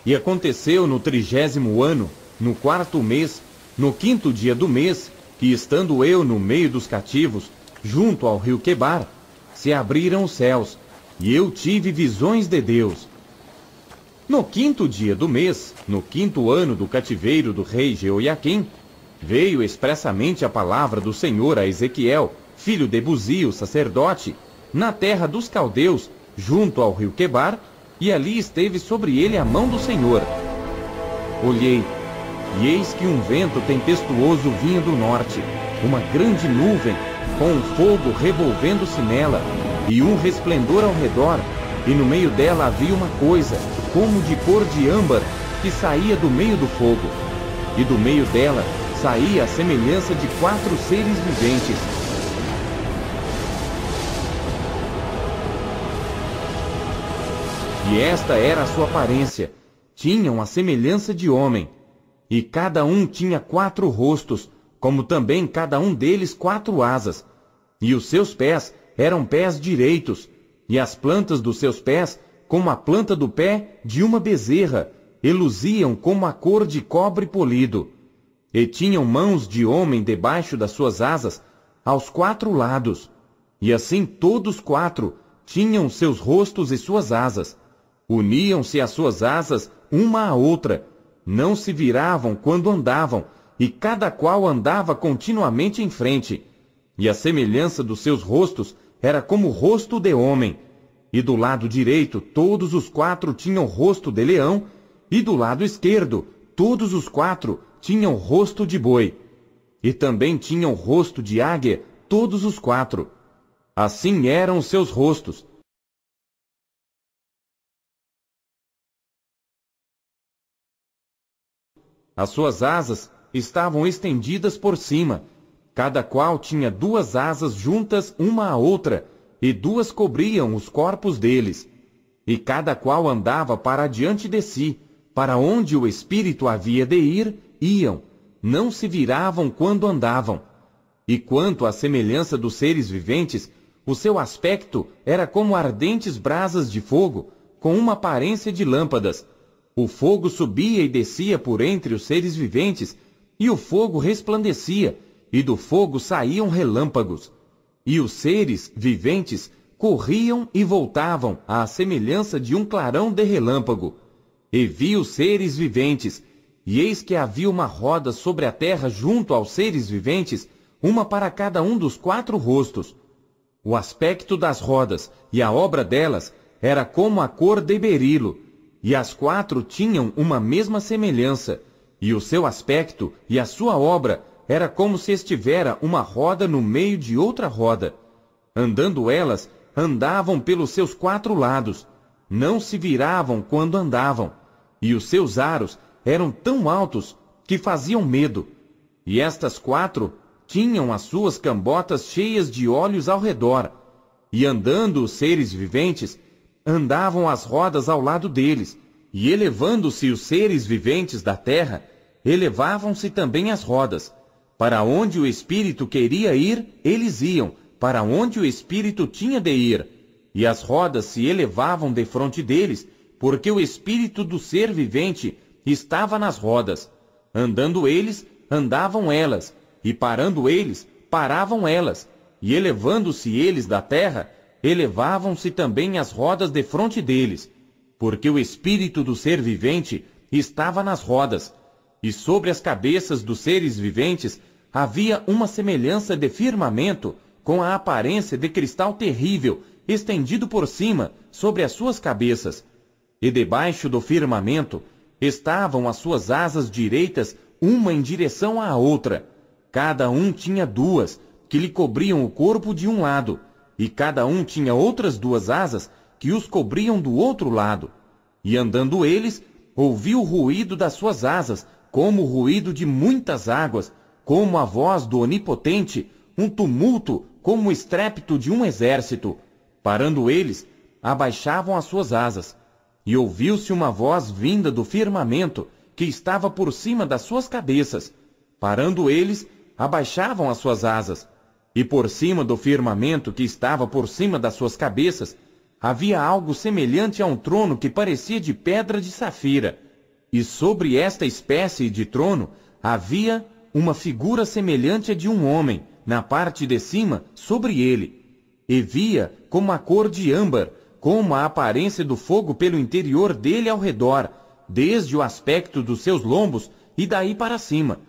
E aconteceu no 30º ano, no 4º mês, no 5º dia do mês, que estando eu no meio dos cativos, junto ao rio Quebar, se abriram os céus, e eu tive visões de Deus. No 5º dia do mês, no 5º ano do cativeiro do rei Jeoiaquim, veio expressamente a palavra do Senhor a Ezequiel, filho de Buzi, o sacerdote, na terra dos caldeus, junto ao rio Quebar, e ali esteve sobre ele a mão do Senhor. Olhei, e eis que um vento tempestuoso vinha do norte, uma grande nuvem, com um fogo revolvendo-se nela, e um resplendor ao redor, e no meio dela havia uma coisa, como de cor de âmbar, que saía do meio do fogo, e do meio dela saía a semelhança de 4 seres viventes. E esta era a sua aparência, tinham a semelhança de homem, e cada um tinha 4 rostos, como também cada um deles 4 asas, e os seus pés eram pés direitos, e as plantas dos seus pés, como a planta do pé de uma bezerra, e luziam como a cor de cobre polido. E tinham mãos de homem debaixo das suas asas, aos 4 lados. E assim todos 4 tinham seus rostos e suas asas. Uniam-se as suas asas uma à outra, não se viravam quando andavam, e cada qual andava continuamente em frente. E a semelhança dos seus rostos era como o rosto de homem. E do lado direito todos os 4 tinham rosto de leão, e do lado esquerdo todos os 4 tinham rosto de boi. E também tinham rosto de águia todos os 4. Assim eram os seus rostos. As suas asas estavam estendidas por cima, cada qual tinha 2 asas juntas uma à outra, e 2 cobriam os corpos deles. E cada qual andava para diante de si, para onde o Espírito havia de ir, iam, não se viravam quando andavam. E quanto à semelhança dos seres viventes, o seu aspecto era como ardentes brasas de fogo, com uma aparência de lâmpadas. O fogo subia e descia por entre os seres viventes, e o fogo resplandecia, e do fogo saíam relâmpagos. E os seres viventes corriam e voltavam à semelhança de um clarão de relâmpago. E vi os seres viventes, e eis que havia uma roda sobre a terra junto aos seres viventes, uma para cada um dos 4 rostos. O aspecto das rodas e a obra delas era como a cor de berilo, e as 4 tinham uma mesma semelhança, e o seu aspecto e a sua obra era como se estivera uma roda no meio de outra roda. Andando elas, andavam pelos seus 4 lados, não se viravam quando andavam, e os seus aros eram tão altos que faziam medo. E estas 4 tinham as suas cambotas cheias de olhos ao redor, e andando os seres viventes, andavam as rodas ao lado deles, e elevando-se os seres viventes da terra, elevavam-se também as rodas. Para onde o Espírito queria ir, eles iam, para onde o Espírito tinha de ir. E as rodas se elevavam defronte deles, porque o Espírito do ser vivente estava nas rodas. Andando eles, andavam elas, e parando eles, paravam elas, e elevando-se eles da terra, elevavam-se também as rodas defronte deles, porque o Espírito do ser vivente estava nas rodas, e sobre as cabeças dos seres viventes havia uma semelhança de firmamento, com a aparência de cristal terrível, estendido por cima sobre as suas cabeças. E debaixo do firmamento estavam as suas asas direitas, uma em direção à outra. Cada um tinha 2, que lhe cobriam o corpo de um lado, e cada um tinha outras 2 asas, que os cobriam do outro lado. E andando eles, ouvi o ruído das suas asas, como o ruído de muitas águas, como a voz do Onipotente, um tumulto, como o estrépito de um exército. Parando eles, abaixavam as suas asas. E ouviu-se uma voz vinda do firmamento, que estava por cima das suas cabeças. Parando eles, abaixavam as suas asas. E por cima do firmamento que estava por cima das suas cabeças, havia algo semelhante a um trono que parecia de pedra de safira, E sobre esta espécie de trono havia uma figura semelhante a de um homem, na parte de cima, sobre ele. E via como a cor de âmbar, como a aparência do fogo pelo interior dele ao redor, desde o aspecto dos seus lombos e daí para cima.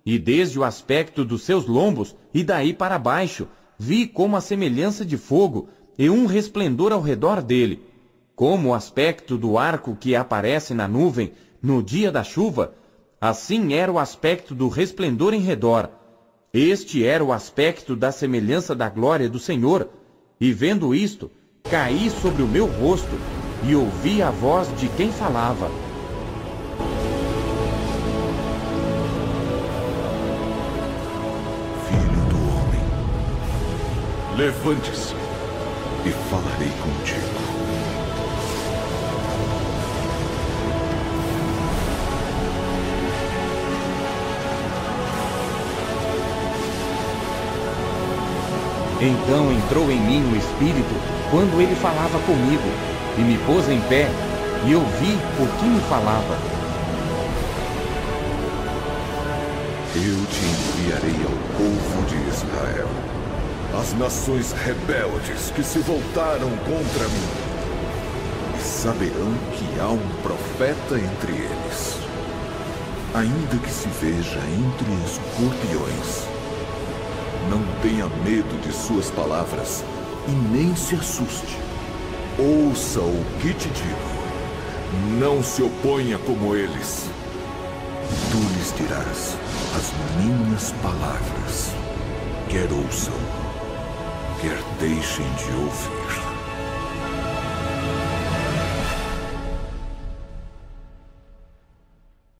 E desde o aspecto dos seus lombos e daí para baixo, vi como a semelhança de fogo e um resplendor ao redor dele. Como o aspecto do arco que aparece na nuvem no dia da chuva, assim era o aspecto do resplendor em redor. Este era o aspecto da semelhança da glória do Senhor. E vendo isto, caí sobre o meu rosto e ouvi a voz de quem falava. Filho do homem, levante-se e falarei contigo. Então entrou em mim o Espírito quando ele falava comigo, e me pôs em pé, e ouvi o que me falava. Eu te enviarei ao povo de Israel, às nações rebeldes que se voltaram contra mim, e saberão que há um profeta entre eles. Ainda que se veja entre escorpiões, não tenha medo de suas palavras e nem se assuste. Ouça o que te digo. Não se oponha como eles. Tu lhes dirás as minhas palavras. Quer ouçam, quer deixem de ouvir.